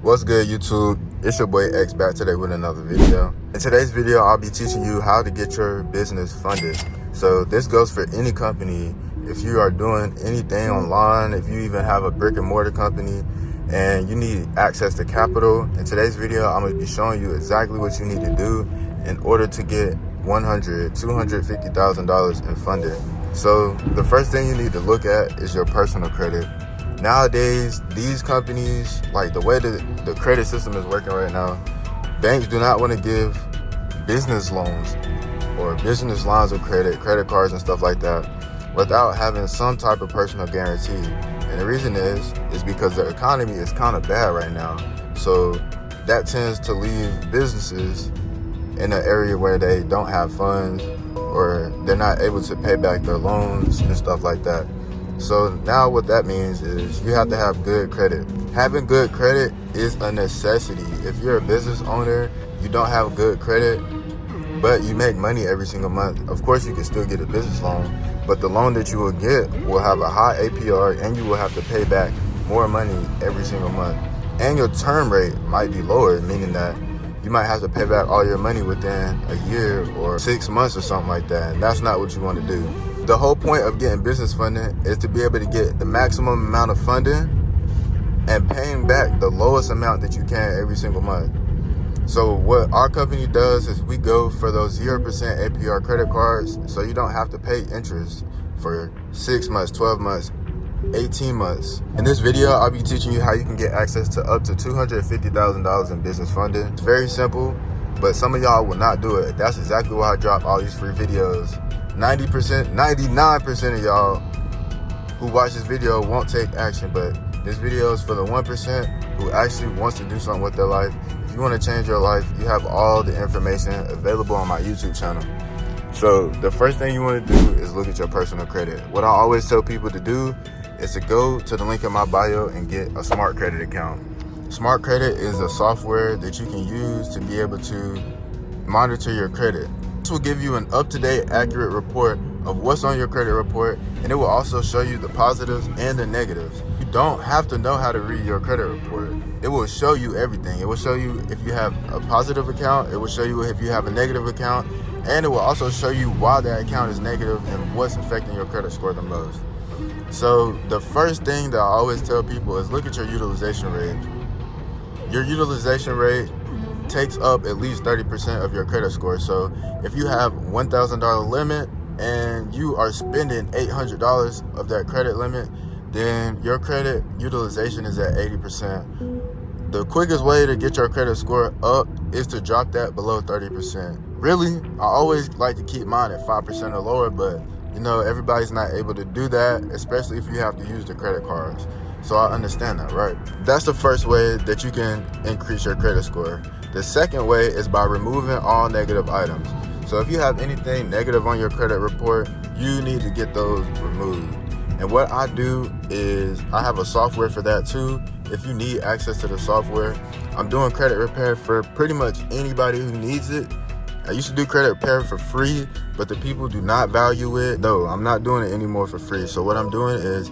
What's good, YouTube? It's your boy X back today with another video. In today's video, I'll be teaching you how to get your business funded. So this goes for any company. If you are doing anything online, if you even have a brick and mortar company and you need access to capital, in today's video, I'm going to be showing you exactly what you need to do in order to get $100,000, $250,000 in funding. So the first thing you need to look at is your personal credit. Nowadays, these companies, like the way that the credit system is working right now, banks do not want to give business loans or business lines of credit cards and stuff like that without having some type of personal guarantee. And the reason is because the economy is kind of bad right now. So that tends to leave businesses in an area where they don't have funds or they're not able to pay back their loans and stuff like that. So now what that means is you have to have good credit. Having good credit is a necessity. If you're a business owner, you don't have good credit, but you make money every single month. Of course, you can still get a business loan, but the loan that you will get will have a high APR and you will have to pay back more money every single month. And your term rate might be lower, meaning that you might have to pay back all your money within a year or 6 months or something like that. And that's not what you want to do. The whole point of getting business funding is to be able to get the maximum amount of funding and paying back the lowest amount that you can every single month. So what our company does is we go for those 0% APR credit cards, so you don't have to pay interest for 6 months, 12 months, 18 months. In this video, I'll be teaching you how you can get access to up to $250,000 in business funding. It's very simple, but some of y'all will not do it. That's exactly why I drop all these free videos. 90%, 99% of y'all who watch this video won't take action, but this video is for the 1% who actually wants to do something with their life. If you want to change your life, you have all the information available on my YouTube channel. So the first thing you want to do is look at your personal credit. What I always tell people to do is to go to the link in my bio and get a smart credit account. Smart credit is a software that you can use to be able to monitor your credit. This will give you an up-to-date, accurate report of what's on your credit report, and it will also show you the positives and the negatives. You don't have to know how to read your credit report. It will show you everything. It will show you if you have a positive account, it will show you if you have a negative account, and it will also show you why that account is negative and what's affecting your credit score the most. So the first thing that I always tell people is look at your utilization rate. Your utilization rate takes up at least 30% of your credit score. So if you have $1,000 limit and you are spending $800 of that credit limit, then your credit utilization is at 80%. The quickest way to get your credit score up is to drop that below 30%. Really, I always like to keep mine at 5% or lower, but you know, everybody's not able to do that, especially if you have to use the credit cards. So I understand that, right? That's the first way that you can increase your credit score. The second way is by removing all negative items. So if you have anything negative on your credit report, you need to get those removed. And what I do is I have a software for that too. If you need access to the software, I'm doing credit repair for pretty much anybody who needs it. I used to do credit repair for free, but the people do not value it. No, I'm not doing it anymore for free. So what I'm doing is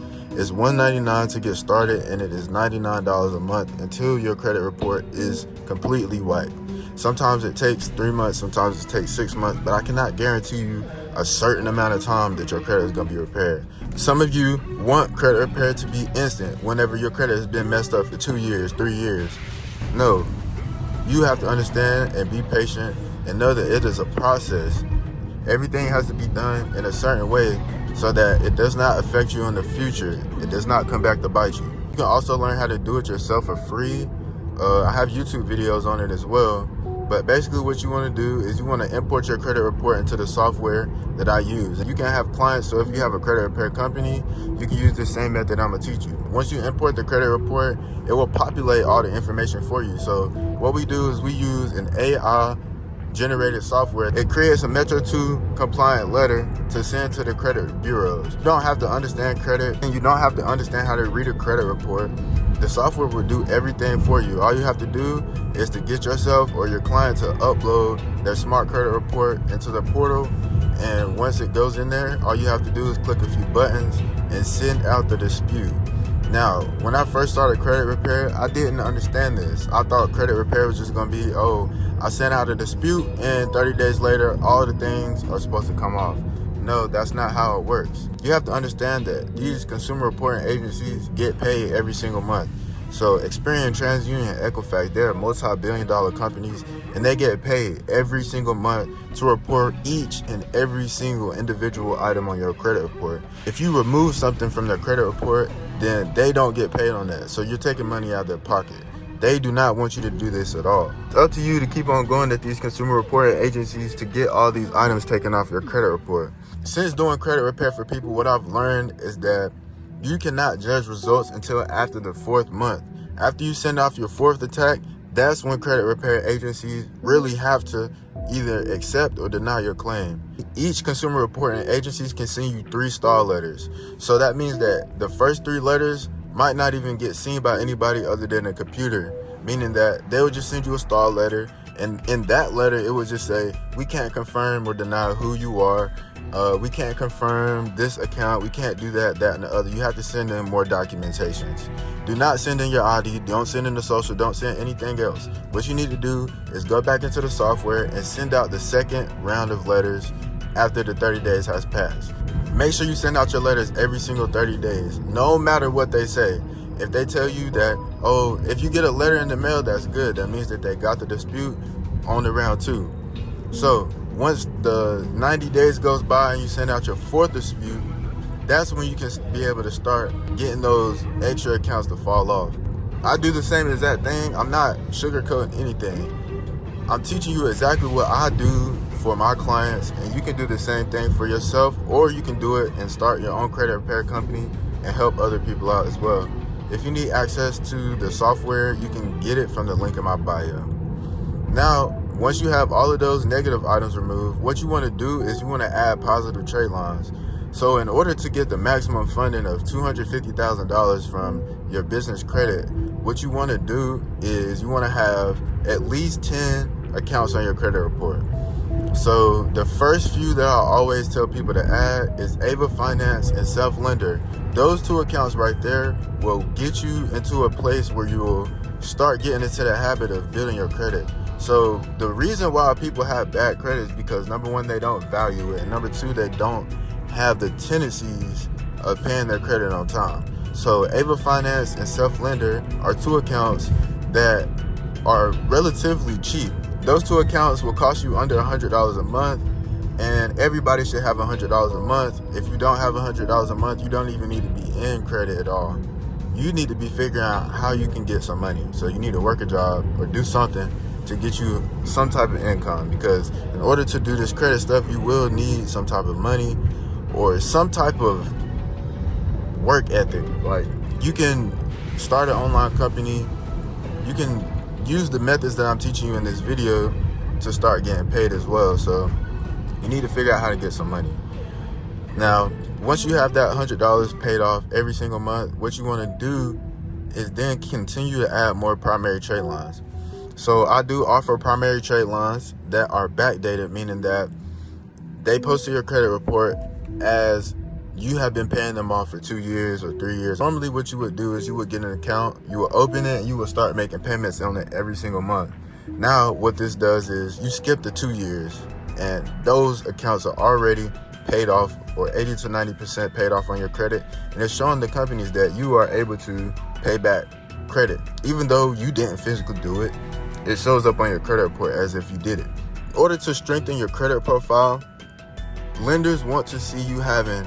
$199 to get started, and it is $99 a month until your credit report is completely wiped. Sometimes it takes 3 months, sometimes it takes 6 months, but I cannot guarantee you a certain amount of time that your credit is going to be repaired. Some of you want credit repair to be instant whenever your credit has been messed up for 2 years, 3 years. No, you have to understand and be patient and know that it is a process. Everything has to be done in a certain way so that it does not affect you in the future. It does not come back to bite you. You can also learn how to do it yourself for free. I have YouTube videos on it as well. But basically what you want to do is you want to import your credit report into the software that I use. You can have clients, so if you have a credit repair company, you can use the same method I'm going to teach you. Once you import the credit report, it will populate all the information for you. So what we do is we use an AI generated software. It creates a Metro 2 compliant letter to send to the credit bureaus. You don't have to understand credit, and you don't have to understand how to read a credit report. The software will do everything for you. All you have to do is to get yourself or your client to upload their smart credit report into the portal, and once it goes in there, all you have to do is click a few buttons and send out the dispute. Now, when I first started credit repair, I didn't understand this. I thought credit repair was just going to be, oh, I sent out a dispute and 30 days later, all the things are supposed to come off. No, that's not how it works. You have to understand that these consumer reporting agencies get paid every single month. So Experian, TransUnion, Equifax, they're multi-billion-dollar companies, and they get paid every single month to report each and every single individual item on your credit report. If you remove something from their credit report, then they don't get paid on that. So you're taking money out of their pocket. They do not want you to do this at all. It's up to you to keep on going at these consumer reporting agencies to get all these items taken off your credit report. Since doing credit repair for people, what I've learned is that you cannot judge results until after the 4th month. After you send off your 4th attack, that's when credit repair agencies really have to either accept or deny your claim. Each consumer reporting agencies can send you 3 star letters. So that means that the first 3 letters might not even get seen by anybody other than a computer, meaning that they would just send you a star letter, and in that letter it would just say, we can't confirm or deny who you are, we can't confirm this account, we can't do that, and the other. You have to send in more documentations. Do not send in your ID, don't send in the social, don't send anything else. What you need to do is go back into the software and send out the second round of letters after the 30 days has passed. Make sure you send out your letters every single 30 days, no matter what they say. If they tell you that, oh, if you get a letter in the mail, that's good. That means that they got the dispute on the round 2. So once the 90 days goes by and you send out your 4th dispute, that's when you can be able to start getting those extra accounts to fall off. I do the same exact thing. I'm not sugarcoating anything. I'm teaching you exactly what I do for my clients, and you can do the same thing for yourself, or you can do it and start your own credit repair company and help other people out as well. If you need access to the software, you can get it from the link in my bio. Now, once you have all of those negative items removed, what you want to do is you want to add positive trade lines. So in order to get the maximum funding of $250,000 from your business credit, what you want to do is you want to have at least 10 accounts on your credit report. So the first few that I always tell people to add is Ava Finance and Self-Lender. Those 2 accounts right there will get you into a place where you will start getting into the habit of building your credit. So the reason why people have bad credit is because, number 1, they don't value it, and number 2, they don't have the tendencies of paying their credit on time. So Ava Finance and Self-Lender are 2 accounts that are relatively cheap. Those 2 accounts will cost you under $100 a month, and everybody should have $100 a month. If you don't have $100 a month, you don't even need to be in credit at all. You need to be figuring out how you can get some money. So you need to work a job or do something to get you some type of income, because in order to do this credit stuff, you will need some type of money or some type of work ethic. Like, you can start an online company, you can use the methods that I'm teaching you in this video to start getting paid as well. So you need to figure out how to get some money. Now, once you have that $100 paid off every single month, what you want to do is then continue to add more primary trade lines. So I do offer primary trade lines that are backdated, meaning that they post to your credit report as you have been paying them off for 2 years or 3 years. Normally what you would do is you would get an account, you would open it, and you would start making payments on it every single month. Now what this does is you skip the 2 years, and those accounts are already paid off, or 80 to 90% paid off on your credit, and it's showing the companies that you are able to pay back credit. Even though you didn't physically do it, it shows up on your credit report as if you did it. In order to strengthen your credit profile, lenders want to see you having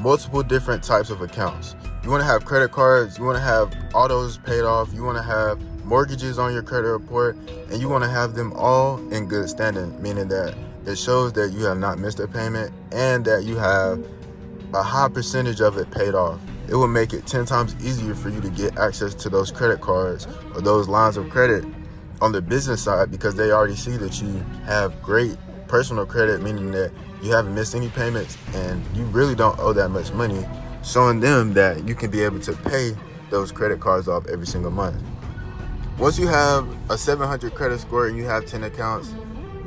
multiple different types of accounts. You want to have credit cards, you want to have autos paid off, you want to have mortgages on your credit report, and you want to have them all in good standing, meaning that it shows that you have not missed a payment and that you have a high percentage of it paid off. It will make it 10 times easier for you to get access to those credit cards or those lines of credit on the business side, because they already see that you have great personal credit, meaning that you haven't missed any payments and you really don't owe that much money, showing them that you can be able to pay those credit cards off every single month. Once you have a 700 credit score and you have 10 accounts,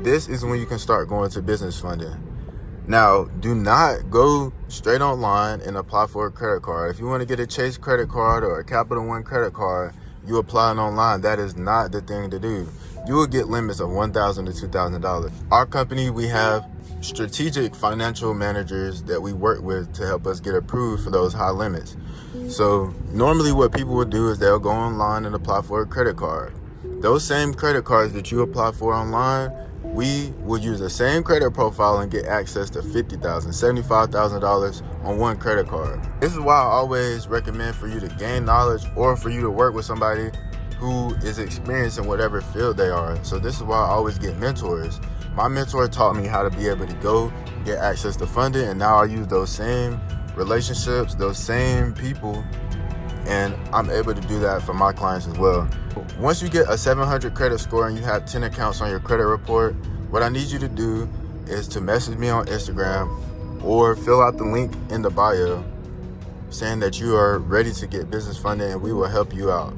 this is when you can start going to business funding. Now, do not go straight online and apply for a credit card. If you want to get a Chase credit card or a Capital One credit card, you apply it online. That is not the thing to do. You will get limits of $1,000 to $2,000. Our company, we have strategic financial managers that we work with to help us get approved for those high limits. So normally what people would do is they'll go online and apply for a credit card. Those same credit cards that you apply for online, we will use the same credit profile and get access to $50,000, $75,000 on one credit card. This is why I always recommend for you to gain knowledge or for you to work with somebody who is experienced in whatever field they are. So this is why I always get mentors. My mentor taught me how to be able to go get access to funding, and now I use those same relationships, those same people, and I'm able to do that for my clients as well. Once you get a 700 credit score and you have 10 accounts on your credit report, what I need you to do is to message me on Instagram or fill out the link in the bio saying that you are ready to get business funding, and we will help you out.